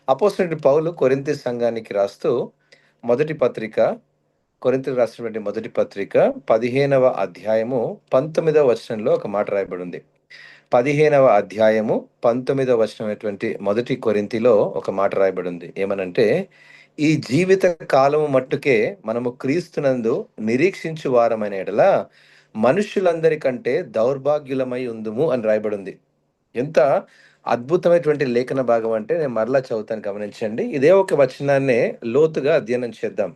అపోస్తలుడైన పౌలు కొరింథీ సంఘానికి రాస్తూ మొదటి పత్రిక, కొరింథీయులకు రాసినటువంటి మొదటి పత్రిక 15వ అధ్యాయము 19వ వచనంలో ఒక మాట రాయబడింది. 15వ అధ్యాయము 19వ వచనమైనటువంటి మొదటి కొరింథీలో ఒక మాట రాయబడింది. ఏమనంటే, ఈ జీవిత కాలము మట్టుకే మనము క్రీస్తునందు నిరీక్షించు వారమైన యెడల మనుష్యులందరికంటే దౌర్భాగ్యులమై ఉందుము అని రాయబడింది. ఎంత అద్భుతమైనటువంటి లేఖన భాగం అంటే నేను మరలా చదువుతాను, గమనించండి. ఇదే ఒక వచనాన్నే లోతుగా అధ్యయనం చేద్దాం.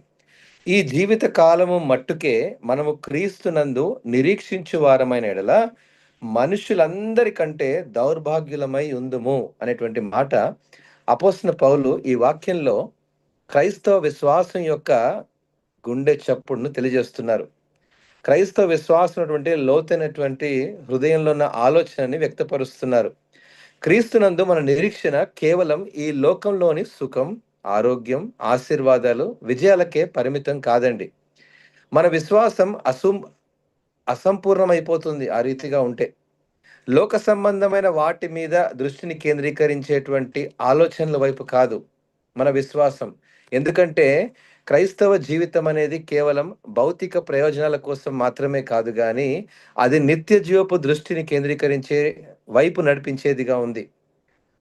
ఈ జీవిత కాలము మట్టుకే మనము క్రీస్తునందు నిరీక్షించు వారమైన యెడల మనుషులందరికంటే దౌర్భాగ్యులమై ఉందుము అనేటువంటి మాట అపోస్తలుడైన పౌలు ఈ వాక్యంలో క్రైస్తవ విశ్వాసం యొక్క గుండె చప్పుడును తెలియజేస్తున్నారు. క్రైస్తవ విశ్వాసం ఉన్నటువంటి లోతైనటువంటి హృదయంలో ఉన్న ఆలోచనని వ్యక్తపరుస్తున్నారు. క్రీస్తునందు మన నిరీక్షణ కేవలం ఈ లోకంలోని సుఖం, ఆరోగ్యం, ఆశీర్వాదాలు, విజయాలకే పరిమితం కాదండి. మన విశ్వాసం అసంపూర్ణమైపోతుంది ఆ రీతిగా ఉంటే. లోక సంబంధమైన వాటి మీద దృష్టిని కేంద్రీకరించేటువంటి ఆలోచనల వైపు కాదు మన విశ్వాసం. ఎందుకంటే క్రైస్తవ జీవితం అనేది కేవలం భౌతిక ప్రయోజనాల కోసం మాత్రమే కాదు గాని, అది నిత్య జీవపు దృష్టిని కేంద్రీకరించే వైపు నడిపించేదిగా ఉంది.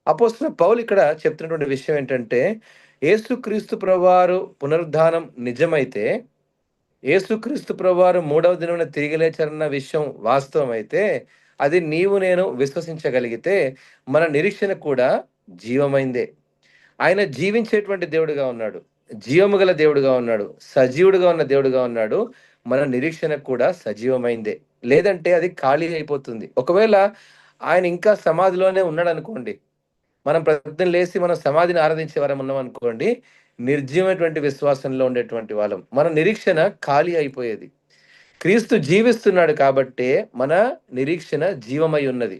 అపోస్తలుడైన పౌలు ఇక్కడ చెప్తున్నటువంటి విషయం ఏంటంటే, యేసుక్రీస్తు ప్రభువారు పునరుద్ధానం నిజమైతే, యేసుక్రీస్తు ప్రభువారు మూడవ దినమున తిరిగి లేచారన్న విషయం వాస్తవమైతే, అది నీవు నేను విశ్వసించగలిగితే మన నిరీక్షణ కూడా జీవమైందే. ఆయన జీవించేటువంటి దేవుడుగా ఉన్నాడు. జీవము గల దేవుడుగా ఉన్నాడు. సజీవుడుగా ఉన్న దేవుడుగా ఉన్నాడు. మన నిరీక్షణ కూడా సజీవమైందే. లేదంటే అది ఖాళీ అయిపోతుంది. ఒకవేళ ఆయన ఇంకా సమాధిలోనే ఉన్నాడనుకోండి, మనం ప్రొద్దున లేసి మనం సమాధిని ఆరాధించే వారం ఉన్నాం అనుకోండి, నిర్జీవమైనటువంటి విశ్వాసంలో ఉండేటువంటి వాళ్ళం. మన నిరీక్షణ ఖాళీ అయిపోయేది. క్రీస్తు జీవిస్తున్నాడు కాబట్టే మన నిరీక్షణ జీవమై ఉన్నది.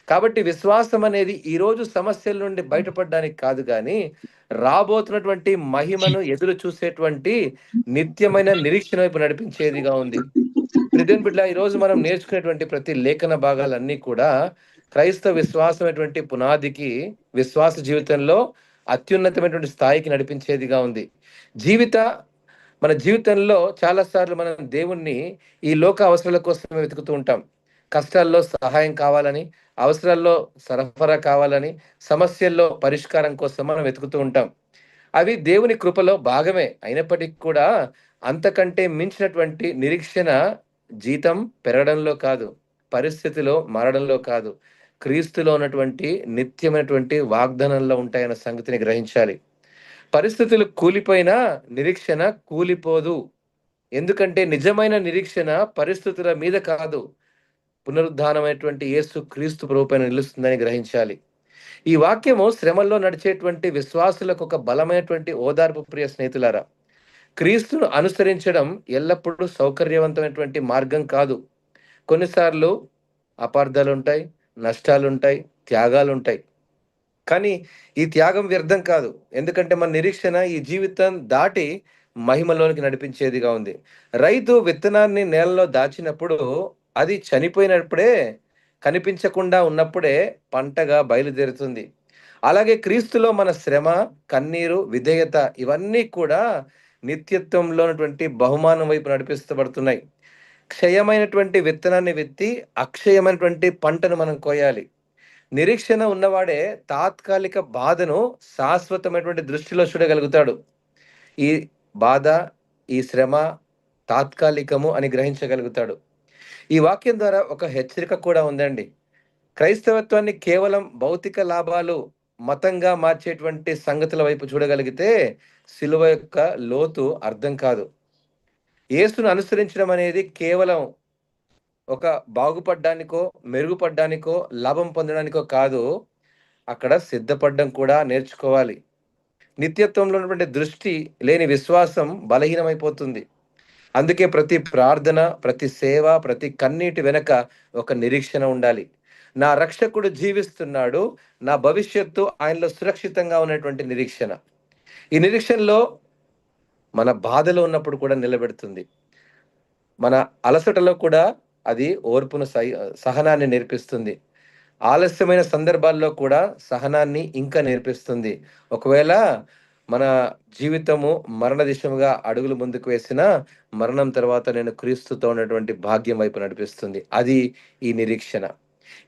కాబట్టి విశ్వాసం అనేది ఈ రోజు సమస్యల నుండి బయటపడడానికి కాదు గాని, రాబోతున్నటువంటి మహిమను ఎదురు చూసేటువంటి నిత్యమైన నిరీక్షణ వైపు నడిపించేదిగా ఉంది. ప్రియదేవుని బిడ్డ, ఈ రోజు మనం నేర్చుకునేటువంటి ప్రతి లేఖన భాగాలన్నీ కూడా క్రైస్తవ విశ్వాసమైనటువంటి పునాదికి, విశ్వాస జీవితంలో అత్యున్నతమైనటువంటి స్థాయికి నడిపించేదిగా ఉంది. జీవిత మన జీవితంలో చాలా సార్లు మనం దేవుణ్ణి ఈ లోక అవసరాల కోసమే వెతుకుతూ ఉంటాం. కష్టాల్లో సహాయం కావాలని, అవసరాల్లో సరఫరా కావాలని, సమస్యల్లో పరిష్కారం కోసం మనం వెతుకుతూ ఉంటాం. అవి దేవుని కృపలో భాగమే అయినప్పటికీ కూడా అంతకంటే మించినటువంటి నిరీక్షణ జీతం పెరగడంలో కాదు, పరిస్థితిలో మారడంలో కాదు, క్రీస్తులో ఉన్నటువంటి నిత్యమైనటువంటి వాగ్దానంలో ఉంటాయన్న సంగతిని గ్రహించాలి. పరిస్థితులు కూలిపోయినా నిరీక్షణ కూలిపోదు. ఎందుకంటే నిజమైన నిరీక్షణ పరిస్థితుల మీద కాదు, పునరుద్ధానమైనటువంటి యేసు క్రీస్తు ప్రభుపైన నిలుస్తుందని గ్రహించాలి. ఈ వాక్యము శ్రమల్లో నడిచేటువంటి విశ్వాసులకు ఒక బలమైనటువంటి ఓదార్పు. ప్రియ స్నేహితులారా, క్రీస్తును అనుసరించడం ఎల్లప్పుడూ సౌకర్యవంతమైనటువంటి మార్గం కాదు. కొన్నిసార్లు అపార్థాలుంటాయి, నష్టాలుంటాయి, త్యాగాలుంటాయి. కానీ ఈ త్యాగం వ్యర్థం కాదు. ఎందుకంటే మన నిరీక్షణ ఈ జీవితం దాటి మహిమలోనికి నడిపించేదిగా ఉంది. రైతు విత్తనాన్ని నేలలో దాచినప్పుడు అది చనిపోయినప్పుడే, కనిపించకుండా ఉన్నప్పుడే పంటగా బయలుదేరుతుంది. అలాగే క్రీస్తులో మన శ్రమ, కన్నీరు, విధేయత ఇవన్నీ కూడా నిత్యత్వంలో ఉన్నటువంటి బహుమానం వైపు నడిపిస్తబడుతున్నాయి. క్షయమైనటువంటి విత్తనాన్ని విత్తి అక్షయమైనటువంటి పంటను మనం కోయాలి. నిరీక్షణ ఉన్నవాడే తాత్కాలిక బాధను శాశ్వతమైనటువంటి దృష్టిలో చూడగలుగుతాడు. ఈ బాధ, ఈ శ్రమ తాత్కాలికము అని గ్రహించగలుగుతాడు. ఈ వాక్యం ద్వారా ఒక హెచ్చరిక కూడా ఉందండి. క్రైస్తవత్వాన్ని కేవలం భౌతిక లాభాలు, మతంగా మార్చేటువంటి సంగతుల వైపు చూడగలిగితే సిలువ యొక్క లోతు అర్థం కాదు. యేసును అనుసరించడం అనేది కేవలం ఒక బాగుపడ్డానికో, మెరుగుపడ్డానికో, లాభం పొందడానికో కాదు. అక్కడ సిద్ధపడడం కూడా నేర్చుకోవాలి. నిత్యత్వంలో ఉన్నటువంటి దృష్టి లేని విశ్వాసం బలహీనమైపోతుంది. అందుకే ప్రతి ప్రార్థన, ప్రతి సేవ, ప్రతి కన్నీటి వెనక ఒక నిరీక్షణ ఉండాలి. నా రక్షకుడు జీవిస్తున్నాడు, నా భవిష్యత్తు ఆయనలో సురక్షితంగా ఉన్నటువంటి నిరీక్షణ. ఈ నిరీక్షణలో మన బాధలో ఉన్నప్పుడు కూడా నిలబెడుతుంది. మన అలసటలో కూడా అది ఓర్పును, సహనాన్ని నేర్పిస్తుంది. ఆలస్యమైన సందర్భాల్లో కూడా సహనాన్ని ఇంకా నేర్పిస్తుంది. ఒకవేళ మన జీవితము మరణ దిశగా అడుగులు ముందుకు వేసినా, మరణం తర్వాత నేను క్రీస్తుతో ఉన్నటువంటి భాగ్యం వైపు నడిపిస్తుంది. అది ఈ నిరీక్షణ.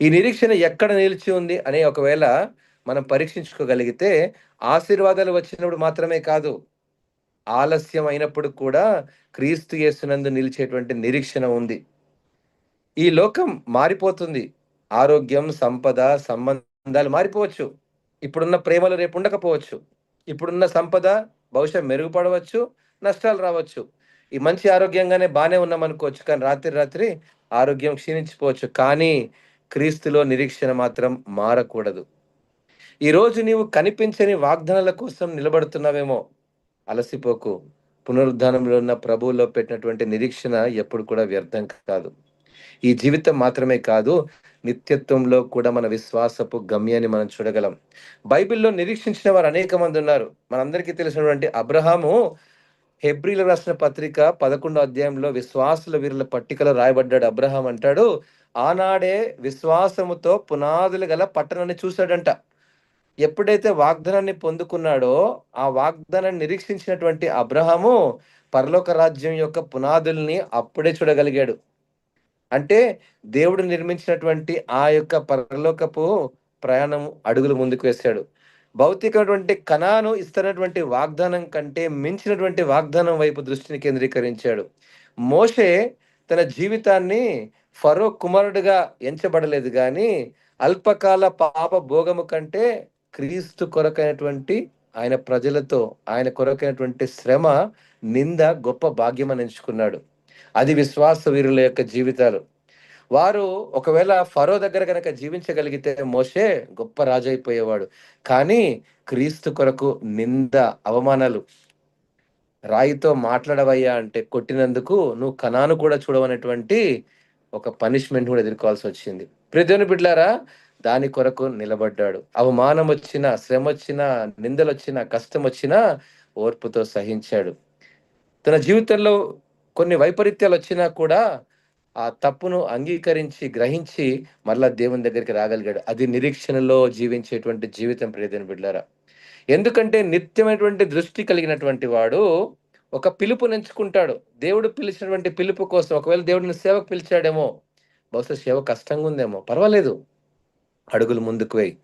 ఈ నిరీక్షణ ఎక్కడ నిలిచి ఉంది అని ఒకవేళ మనం పరీక్షించుకోగలిగితే, ఆశీర్వాదాలు వచ్చినప్పుడు మాత్రమే కాదు, ఆలస్యం అయినప్పుడు కూడా క్రీస్తు యేసునందు నిలిచేటువంటి నిరీక్షణ ఉంది. ఈ లోకం మారిపోతుంది. ఆరోగ్యం, సంపద, సంబంధాలు మారిపోవచ్చు. ఇప్పుడున్న ప్రేమలు రేపు ఉండకపోవచ్చు. ఇప్పుడున్న సంపద బహుశా మెరుగుపడవచ్చు, నష్టాలు రావచ్చు. ఈ మంచి ఆరోగ్యంగానే బానే ఉన్నామనుకోవచ్చు. కానీ రాత్రి రాత్రి ఆరోగ్యం క్షీణించిపోవచ్చు. కానీ క్రీస్తులో నిరీక్షణ మాత్రం మారకూడదు. ఈరోజు నీవు కనిపించని వాగ్దానాల కోసం నిలబడుతున్నావేమో, అలసిపోకు. పునరుద్ధానంలో ఉన్న ప్రభువులో పెట్టినటువంటి నిరీక్షణ ఎప్పుడు కూడా వ్యర్థం కాదు. ఈ జీవితం మాత్రమే కాదు, నిత్యత్వంలో కూడా మన విశ్వాసపు గమ్యాన్ని మనం చూడగలం. బైబిల్‌లో నిరీక్షించిన వారు అనేక మంది ఉన్నారు. మనందరికీ తెలిసినటువంటి అబ్రహాము హెబ్రీయులకు రాసిన పత్రిక 11 అధ్యాయంలో విశ్వాసుల వీరుల పట్టికలో రాయబడ్డాడు. అబ్రహాం అంటాడు, ఆనాడే విశ్వాసముతో పునాదులు గల పట్టణాన్ని చూశాడంట. ఎప్పుడైతే వాగ్దానాన్ని పొందుకున్నాడో, ఆ వాగ్దానాన్ని నిరీక్షించినటువంటి అబ్రహాము పరలోక రాజ్యం యొక్క పునాదుల్ని అప్పుడే చూడగలిగాడు. అంటే దేవుడు నిర్మించినటువంటి ఆ యొక్క పరలోకపు ప్రయాణం అడుగులు ముందుకు వేశాడు. భౌతికమైనటువంటి కనాను ఇస్తున్నటువంటి వాగ్దానం కంటే మించినటువంటి వాగ్దానం వైపు దృష్టిని కేంద్రీకరించాడు. మోషే తన జీవితాన్ని ఫరో కుమారుడిగా ఎంచబడలేదు గాని, అల్పకాల పాప భోగము కంటే క్రీస్తు కొరకైనటువంటి ఆయన ప్రజలతో ఆయన కొరకైనటువంటి శ్రమ, నింద గొప్ప భాగ్యమని ఎంచుకున్నాడు. అది విశ్వాస వీరుల యొక్క జీవితాలు. వారు ఒకవేళ ఫరో దగ్గర గనక జీవించగలిగితే మోషే గొప్ప రాజు అయిపోయేవాడు. కానీ క్రీస్తు కొరకు నింద, అవమానాలు, రాయితో మాట్లాడవయ్యా అంటే కొట్టినందుకు నువ్వు కనాను కూడా చూడవనేటువంటి ఒక పనిష్మెంట్ కూడా ఎదుర్కోవాల్సి వచ్చింది. ప్రియ దేవుని బిడ్డలారా, దాని కొరకు నిలబడ్డాడు. అవమానం వచ్చినా, శ్రమ వచ్చినా, నిందలొచ్చినా, కష్టం వచ్చినా ఓర్పుతో సహించాడు. తన జీవితంలో కొన్ని వైపరీత్యాలు వచ్చినా కూడా ఆ తప్పును అంగీకరించి, గ్రహించి మరలా దేవుని దగ్గరికి రాగలిగాడు. అది నిరీక్షణలో జీవించేటువంటి జీవితం ప్రియ దేవుని బిడ్డలారా. ఎందుకంటే నిత్యమైనటువంటి దృష్టి కలిగినటువంటి వాడు ఒక పిలుపునెంచుకుంటాడు. దేవుడు పిలిచినటువంటి పిలుపు కోసం ఒకవేళ దేవుడిని సేవకు పిలిచాడేమో, బహుశా సేవ కష్టంగా ఉందేమో, పర్వాలేదు. అడుగులు ముందుకు వేయి.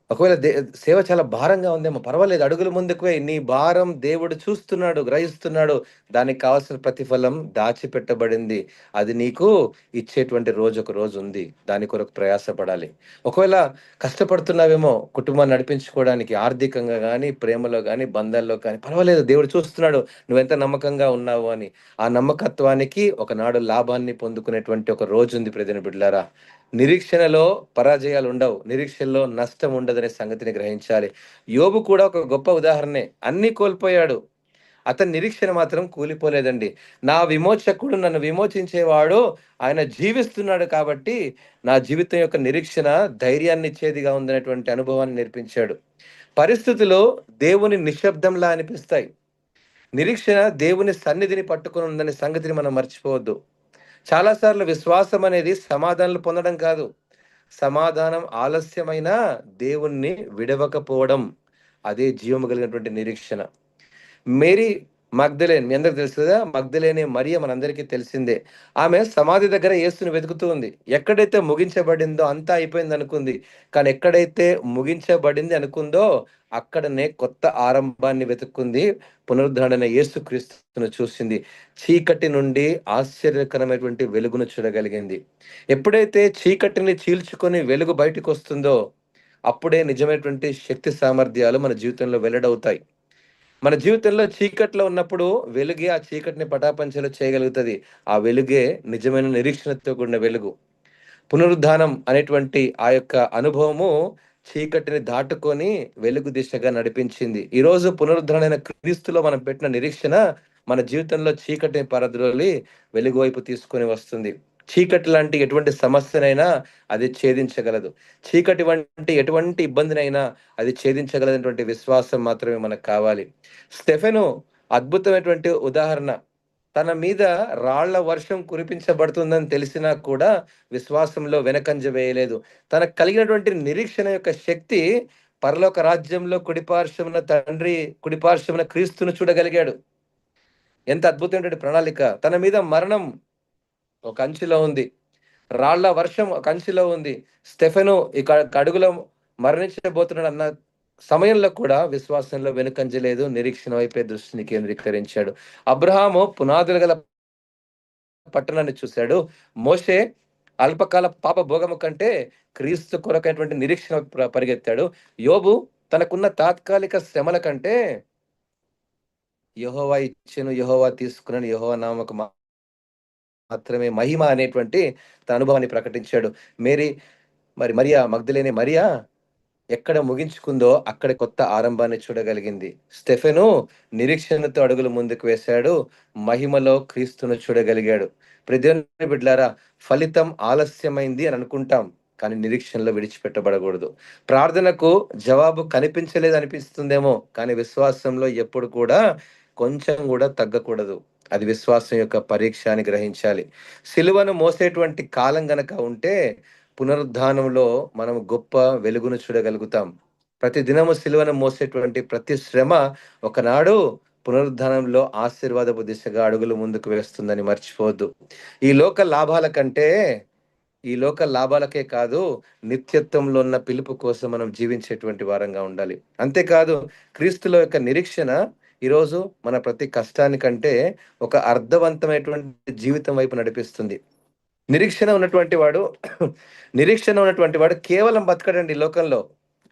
ఒకవేళ సేవ చాలా భారంగా ఉందేమో, పర్వాలేదు, అడుగులు ముందుకు వేయి. నీ భారం దేవుడు చూస్తున్నాడు, గ్రహిస్తున్నాడు. దానికి కావాల్సిన ప్రతిఫలం దాచిపెట్టబడింది. అది నీకు ఇచ్చేటువంటి రోజు ఒక రోజు ఉంది. దాని కొరకు ప్రయాసపడాలి. ఒకవేళ కష్టపడుతున్నావేమో కుటుంబాన్ని నడిపించుకోవడానికి, ఆర్థికంగా గానీ, ప్రేమలో గానీ, బంధాల్లో కానీ, పర్వాలేదు, దేవుడు చూస్తున్నాడు నువ్వెంత నమ్మకంగా ఉన్నావు అని. ఆ నమ్మకత్వానికి ఒకనాడు లాభాన్ని పొందుకునేటువంటి ఒక రోజు ఉంది ప్రియమైన బిడ్డలారా. నిరీక్షణలో పరాజయాలు ఉండవు. నిరీక్షణలో నష్టం ఉండదనే సంగతిని గ్రహించాలి. యోబు కూడా ఒక గొప్ప ఉదాహరణే. అన్నీ కోల్పోయాడు. అతని నిరీక్షణ మాత్రం కూలిపోలేదండి. నా విమోచకుడు నన్ను విమోచించేవాడు ఆయన జీవిస్తున్నాడు కాబట్టి నా జీవితం యొక్క నిరీక్షణ ధైర్యాన్ని ఇచ్చేదిగా ఉందనేటువంటి అనుభవాన్ని నేర్పించాడు. పరిస్థితులు దేవుని నిశ్శబ్దంలా అనిపిస్తాయి. నిరీక్షణ దేవుని సన్నిధిని పట్టుకొని ఉందనే సంగతిని మనం మర్చిపోవద్దు. చాలా సార్లు విశ్వాసం అనేది సమాధానాలు పొందడం కాదు. సమాధానం ఆలస్యమైనా దేవుణ్ణి విడవకపోవడం. అదే జీవము కలిగినటువంటి నిరీక్షణ. మేరీ మగ్దలేన్ మీ అందరికి తెలుసు కదా! మగ్దలేనే మరియ మనందరికీ తెలిసిందే. ఆమె సమాధి దగ్గర యేసుని వెతుకుతూ ఉంది. ఎక్కడైతే ముగించబడిందో అంతా అయిపోయింది అనుకుంది. కానీ ఎక్కడైతే ముగించబడింది అనుకుందో అక్కడనే కొత్త ఆరంభాన్ని వెతుక్కుంది. పునరుద్ధరణైన యేసుక్రీస్తును చూసింది. చీకటి నుండి ఆశ్చర్యకరమైనటువంటి వెలుగును చూడగలిగింది. ఎప్పుడైతే చీకటిని చీల్చుకొని వెలుగు బయటికొస్తుందో అప్పుడే నిజమైనటువంటి శక్తి సామర్థ్యాలు మన జీవితంలో వెల్లడవుతాయి. మన జీవితంలో చీకట్లో ఉన్నప్పుడు వెలుగే ఆ చీకటిని పటాపంచలు చేయగలుగుతది. ఆ వెలుగే నిజమైన నిరీక్షణతో కూడిన వెలుగు. పునరుద్ధానం అనేటువంటి ఆ యొక్క అనుభవము చీకటిని దాటుకొని వెలుగు దిశగా నడిపించింది. ఈరోజు పునరుద్ధరణైన క్రీస్తులో మనం పెట్టిన నిరీక్షణ మన జీవితంలో చీకటిని పారద్రోలి వెలుగు వైపు తీసుకొని వస్తుంది. చీకటి లాంటి ఎటువంటి సమస్యనైనా అది ఛేదించగలదు. చీకటి వంటి ఎటువంటి ఇబ్బందినైనా అది ఛేదించగలనటువంటి విశ్వాసం మాత్రమే మనకు కావాలి. స్టెఫెను అద్భుతమైనటువంటి ఉదాహరణ. తన మీద రాళ్ల వర్షం కురిపించబడుతుందని తెలిసినా కూడా విశ్వాసంలో వెనకంజ వేయలేదు. తనకు కలిగినటువంటి నిరీక్షణ యొక్క శక్తి పరలోక రాజ్యంలో కుడిపార్శ్వమున తండ్రి కుడిపార్శ్వమున క్రీస్తును చూడగలిగాడు. ఎంత అద్భుతమైనటువంటి ప్రణాళిక! తన మీద మరణం ఒక అంచులో ఉంది. రాళ్ల వర్షం ఒక అంచులో ఉంది. స్టెఫెను ఇక కడుగులో మరణించబోతున్నాడన్న సమయంలో కూడా విశ్వాసంలో వెనుకంజలేదు. నిరీక్షణ వైపే దృష్టిని కేంద్రీకరించాడు. అబ్రహాము పునాదులు గల పట్టణాన్ని చూశాడు. మోషే అల్పకాల పాప భోగము కంటే క్రీస్తు కొరకైనటువంటి నిరీక్షణ పరిగెత్తాడు. యోబు తనకున్న తాత్కాలిక శ్రమల కంటే యెహోవా ఇచ్చెను, యెహోవా తీసుకునను, యెహోవా నామకు మాత్రమే మహిమ అనేటువంటి తన అనుభవాన్ని ప్రకటించాడు. మేరీ మరియా మగ్దలేనే మరియా ఎక్కడ ముగించుకుందో అక్కడ కొత్త ఆరంభాన్ని చూడగలిగింది. స్టెఫెను నిరీక్షణతో అడుగులు ముందుకు వేశాడు. మహిమలో క్రీస్తును చూడగలిగాడు. దేవుని బిడ్డలారా, ఫలితం ఆలస్యమైంది అని అనుకుంటాం, కానీ నిరీక్షణలో విడిచిపెట్టబడకూడదు. ప్రార్థనకు జవాబు కనిపించలేదు అనిపిస్తుందేమో, కానీ విశ్వాసంలో ఎప్పుడు కూడా కొంచెం కూడా తగ్గకూడదు. అది విశ్వాసం యొక్క పరీక్ష అని గ్రహించాలి. సిలువను మోసేటువంటి కాలం గనక ఉంటే పునరుద్ధానంలో మనం గొప్ప వెలుగును చూడగలుగుతాం. ప్రతి దినము సిలువను మోసేటువంటి ప్రతి శ్రమ ఒకనాడు పునరుద్ధానంలో ఆశీర్వాదపు దిశగా అడుగులు ముందుకు వేస్తుందని మర్చిపోవద్దు. ఈ లోక లాభాల కంటే ఈ లోక లాభాలకే కాదు, నిత్యత్వంలో ఉన్న పిలుపు కోసం మనం జీవించేటువంటి వారంగా ఉండాలి. అంతేకాదు, క్రీస్తులో యొక్క నిరీక్షణ ఈరోజు మన ప్రతి కష్టానికంటే ఒక అర్థవంతమైనటువంటి జీవితం వైపు నడిపిస్తుంది. నిరీక్షణ ఉన్నటువంటి వాడు నిరీక్షణ ఉన్నటువంటి వాడు కేవలం బతకడండి లోకంలో.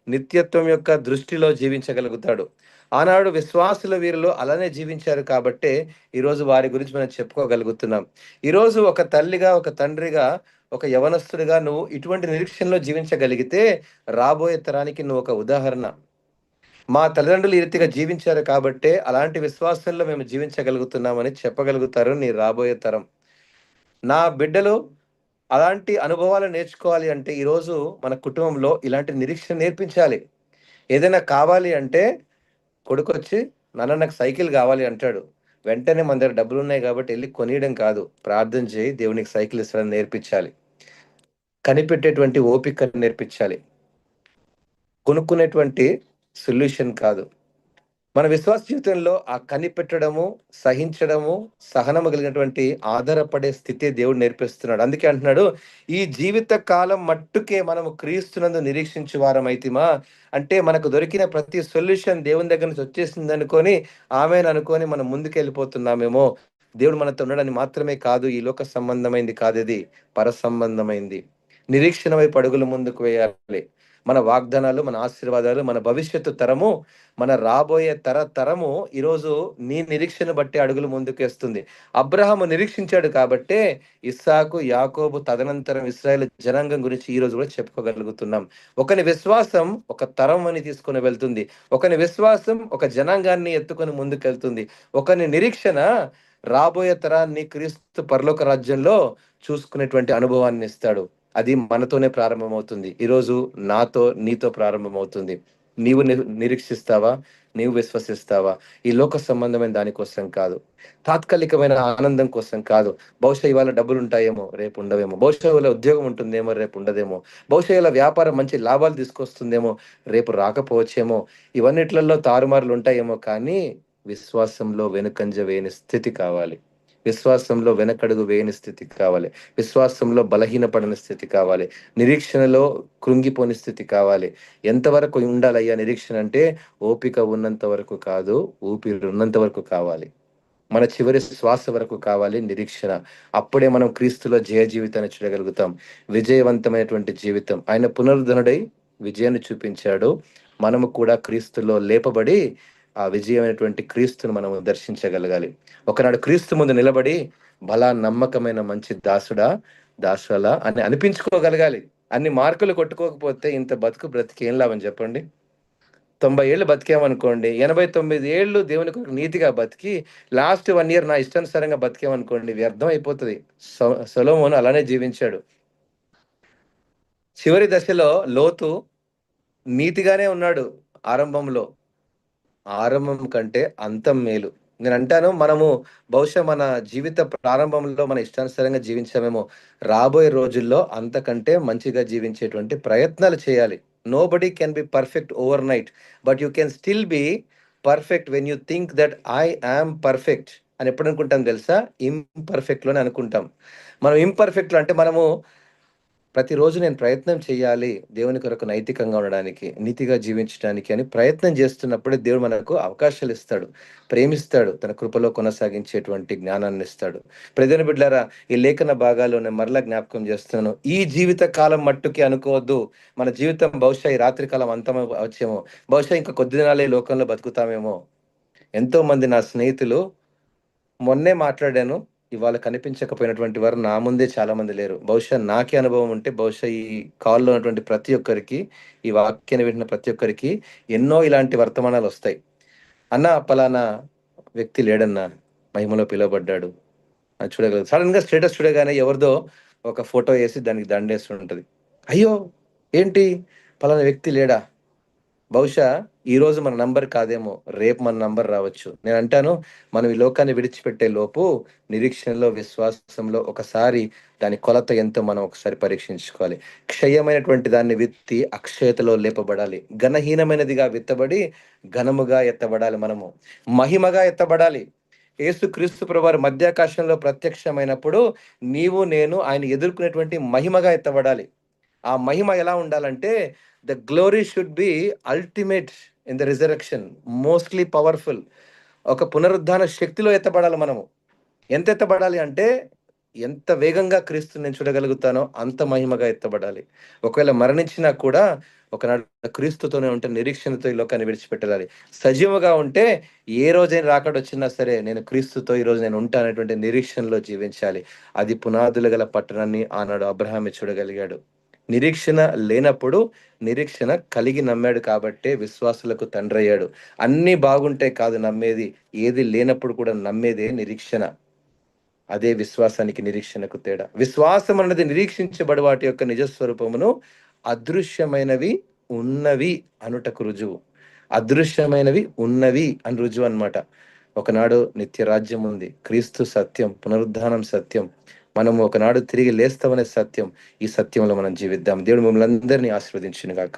నిత్యత్వం యొక్క దృష్టిలో జీవించగలుగుతాడు. ఆనాడు విశ్వాసుల వీరులు అలానే జీవించారు కాబట్టే ఈరోజు వారి గురించి మనం చెప్పుకోగలుగుతున్నాం. ఈరోజు ఒక తల్లిగా, ఒక తండ్రిగా, ఒక యవనస్తుడిగా నువ్వు ఇటువంటి నిరీక్షణలో జీవించగలిగితే రాబోయే తరానికి నువ్వు ఒక ఉదాహరణ. మా తల్లిదండ్రులు ఈ రీతిగా జీవించారు కాబట్టే అలాంటి విశ్వాసంలో మేము జీవించగలుగుతున్నామని చెప్పగలుగుతారు నీ రాబోయే తరం. నా బిడ్డలు అలాంటి అనుభవాలు నేర్చుకోవాలి అంటే ఈరోజు మన కుటుంబంలో ఇలాంటి నిరీక్షణ నేర్పించాలి. ఏదైనా కావాలి అంటే కొడుకొచ్చి, నాన్న నాకు సైకిల్ కావాలి అంటాడు. వెంటనే మన దగ్గర డబ్బులున్నాయి కాబట్టి వెళ్ళి కొనియడం కాదు, ప్రార్థన చేయి, దేవునికి సైకిల్ ఇస్తాడని నేర్పించాలి. కనిపెట్టేటువంటి ఓపిక నేర్పించాలి. కొనుక్కునేటువంటి సొల్యూషన్ కాదు. మన విశ్వాస జీవితంలో ఆ కనిపెట్టడము, సహించడము, సహనము కలిగినటువంటి ఆధారపడే స్థితి దేవుడు నేర్పిస్తున్నాడు. అందుకే అంటున్నాడు, ఈ జీవిత కాలం మట్టుకే మనము క్రీస్తునందు నిరీక్షించు వారమైతిమా. అంటే మనకు దొరికిన ప్రతి సొల్యూషన్ దేవుని దగ్గర నుంచి వచ్చేసింది అనుకొని, ఆమెను మనం ముందుకు వెళ్ళిపోతున్నామేమో. దేవుడు మనతో ఉన్నాడని మాత్రమే కాదు, ఈ లోక సంబంధమైంది కాదు, ఇది పర సంబంధమైంది. నిరీక్షణ వైపు అడుగులు ముందుకు వేయాలి. మన వాగ్దానాలు, మన ఆశీర్వాదాలు, మన భవిష్యత్తు తరము, మన రాబోయే తరము ఈరోజు నీ నిరీక్షణ బట్టి అడుగులు ముందుకేస్తుంది. అబ్రహాము నిరీక్షించాడు కాబట్టే ఇస్సాకు, యాకోబు, తదనంతరం ఇశ్రాయేలు జనాంగం గురించి ఈ రోజు కూడా చెప్పుకోగలుగుతున్నాం. ఒకని విశ్వాసం ఒక తరం అని తీసుకొని వెళ్తుంది. ఒకని విశ్వాసం ఒక జనాంగాన్ని ఎత్తుకొని ముందుకెళ్తుంది. ఒకని నిరీక్షణ రాబోయే తరాన్ని క్రీస్తు పరలోక రాజ్యంలో చూసుకునేటువంటి అనుభవాన్ని ఇస్తాడు. అది మనతోనే ప్రారంభమవుతుంది. ఈరోజు నాతో, నీతో ప్రారంభమవుతుంది. నీవు నిరీక్షిస్తావా? నీవు విశ్వసిస్తావా? ఈ లోక సంబంధమైన దానికోసం కాదు, తాత్కాలికమైన ఆనందం కోసం కాదు. బహుశా ఇవాళ డబ్బులు ఉంటాయేమో, రేపు ఉండవేమో. బహుశా ఇవాళ ఉద్యోగం ఉంటుందేమో, రేపు ఉండదేమో. బహుశా ఇలా వ్యాపారం మంచి లాభాలు తీసుకొస్తుందేమో, రేపు రాకపోవచ్చేమో. ఇవన్నిట్లలో తారుమారులు ఉంటాయేమో, కానీ విశ్వాసంలో వెనుకంజ వేయని స్థితి కావాలి. విశ్వాసంలో వెనకడుగు వేయని స్థితి కావాలి. విశ్వాసంలో బలహీనపడని స్థితి కావాలి. నిరీక్షణలో కృంగిపోని స్థితి కావాలి. ఎంతవరకు ఉండాలయ్యా నిరీక్షణ అంటే, ఓపిక ఉన్నంత వరకు కాదు, ఊపిరి ఉన్నంత వరకు కావాలి. మన చివరి శ్వాస వరకు కావాలి నిరీక్షణ. అప్పుడే మనం క్రీస్తులో జయ జీవితాన్ని చూడగలుగుతాం. విజయవంతమైనటువంటి జీవితం. ఆయన పునరుద్ధరణుడై విజయాన్ని చూపించాడు. మనము కూడా క్రీస్తులో లేపబడి ఆ విజయమైనటువంటి క్రీస్తును మనము దర్శించగలగాలి. ఒకనాడు క్రీస్తు ముందు నిలబడి, బలా నమ్మకమైన మంచి దాసుడా, దాసులా అని అనిపించుకోగలగాలి. అన్ని మార్కులు కొట్టుకోకపోతే ఇంత బ్రతికి ఏం లాభం చెప్పండి? 90 ఏళ్ళు బతికామనుకోండి, 89 ఏళ్ళు దేవునికి నీతిగా బతికి లాస్ట్ 1 ఇయర్ నా ఇష్టానుసారంగా బతికామనుకోండి, వ్యర్థం అయిపోతుంది. సొలొమోను అలానే జీవించాడు. చివరి దశలో లోతు నీతిగానే ఉన్నాడు. ఆరంభంలో ఆరంభం కంటే అంతం మేలు. నేను అంటాను మనము బహుశా మన జీవిత ప్రారంభంలో మన ఇష్టానుసారంగా జీవించామేమో. రాబోయే రోజుల్లో అంతకంటే మంచిగా జీవించేటువంటి ప్రయత్నాలు చేయాలి. Nobody can be perfect overnight. But you can still be perfect when you think that I am perfect అని ఎప్పుడు అనుకుంటాం తెలుసా? ఇంపర్ఫెక్ట్‌లోనే అనుకుంటాం. మనం ఇంపర్ఫెక్ట్‌లో అంటే మనము ప్రతిరోజు నేను ప్రయత్నం చేయాలి దేవుని కొరకు నైతికంగా ఉండడానికి, నీతిగా జీవించడానికి అని ప్రయత్నం చేస్తున్నప్పుడే దేవుడు మనకు అవకాశాలు ఇస్తాడు. ప్రేమిస్తాడు. తన కృపలో కొనసాగించేటువంటి జ్ఞానాన్ని ఇస్తాడు. ప్రియమైన బిడ్డలారా, ఈ లేఖన భాగాలు నేను మరలా జ్ఞాపకం చేస్తున్నాను. ఈ జీవిత కాలం మట్టుకి అనుకోవద్దు. మన జీవితం బహుశా ఈ రాత్రి కాలం అంతం వచ్చేమో. బహుశా ఇంకా కొద్ది దినాలే ఈ లోకంలో బతుకుతామేమో. ఎంతో మంది నా స్నేహితులు మొన్నే మాట్లాడాను. ఇవాళ కనిపించకపోయినటువంటి వారు నా ముందే చాలామంది లేరు. బహుశా నాకే అనుభవం ఉంటే బహుశా ఈ కాల్‌లో ఉన్నటువంటి ప్రతి ఒక్కరికి, ఈ వాక్యాన్ని వింటున్న ప్రతి ఒక్కరికి ఎన్నో ఇలాంటి వర్తమానాలొస్తాయి. "అన్నా పలానా వ్యక్తి లేడన్నా, మహిమలో పిలువబడ్డాడు." అది చూడగలరు. సడెన్‌గా స్టేటస్ చూడగానే ఎవరిదో ఒక ఫోటో ఏసి దానికి దండేసి ఉంటది. అయ్యో! ఏంటి పలానా వ్యక్తి లేడా? బహుశా ఈరోజు మన నంబర్ కాదేమో, రేపు మన నంబర్ రావచ్చు. నేనంటాను, మనం ఈ లోకాన్ని విడిచిపెట్టే లోపు నిరీక్షణలో, విశ్వాసంలో ఒకసారి దాని కొలత ఎంతో మనం ఒకసారి పరీక్షించుకోవాలి. క్షయమైనటువంటి దాన్ని విత్తి అక్షయతలో లేపబడాలి. ఘనహీనమైనదిగా విత్తబడి ఘనముగా ఎత్తబడాలి మనము. మహిమగా ఎత్తబడాలి. యేసుక్రీస్తు ప్రభువారు మధ్యాకాశంలో ప్రత్యక్షమైనప్పుడు నీవు, నేను ఆయన ఎదుర్కొనేటువంటి మహిమగా ఎత్తబడాలి. ఆ మహిమ ఎలా ఉండాలంటే the glory should be ultimate in the resurrection, mostly powerful. ఒక పునరుద్ధాన శక్తిలో ఎత్తబడాలి మనము. ఎంత ఎత్తబడాలి అంటే, ఎంత వేగంగా క్రీస్తుని నేను చూడగలుగుతానో అంత మహిమగా ఎత్తబడాలి. ఒకవేళ మరణించినా కూడా ఒకనాడు క్రీస్తుతోనే ఉంటే నిరీక్షణతో ఈ లోకాన్ని విడిచిపెట్టాలి. సజీవంగా ఉంటే ఏ రోజైనా రాకడొచ్చినా సరే నేను క్రీస్తుతో ఈరోజు నేను ఉంటా అనేటువంటి నిరీక్షణలో జీవించాలి. అది పునాదులు గల పట్టణాన్ని ఆనాడు అబ్రహామే చూడగలిగాడు. నిరీక్షణ లేనప్పుడు నిరీక్షణ కలిగి నమ్మాడు కాబట్టే విశ్వాసులకు తండ్రయ్యాడు. అన్నీ బాగుంటే కాదు నమ్మేది. ఏది లేనప్పుడు కూడా నమ్మేదే నిరీక్షణ. అదే విశ్వాసానికి, నిరీక్షణకు తేడా. విశ్వాసం అన్నది నిరీక్షించబడు వాటి యొక్క నిజ స్వరూపమును అదృశ్యమైనవి ఉన్నవి అనుటకు రుజువు. అదృశ్యమైనవి ఉన్నవి అని రుజువు అన్నమాట. ఒకనాడు నిత్య రాజ్యం ఉంది. క్రీస్తు సత్యం, పునరుద్ధానం సత్యం. మనము ఒకనాడు తిరిగి లేస్తామనే సత్యం. ఈ సత్యంలో మనం జీవిద్దాం. దేవుడు మిమ్మల్ని అందరినీ ఆశీర్వదించును గాక.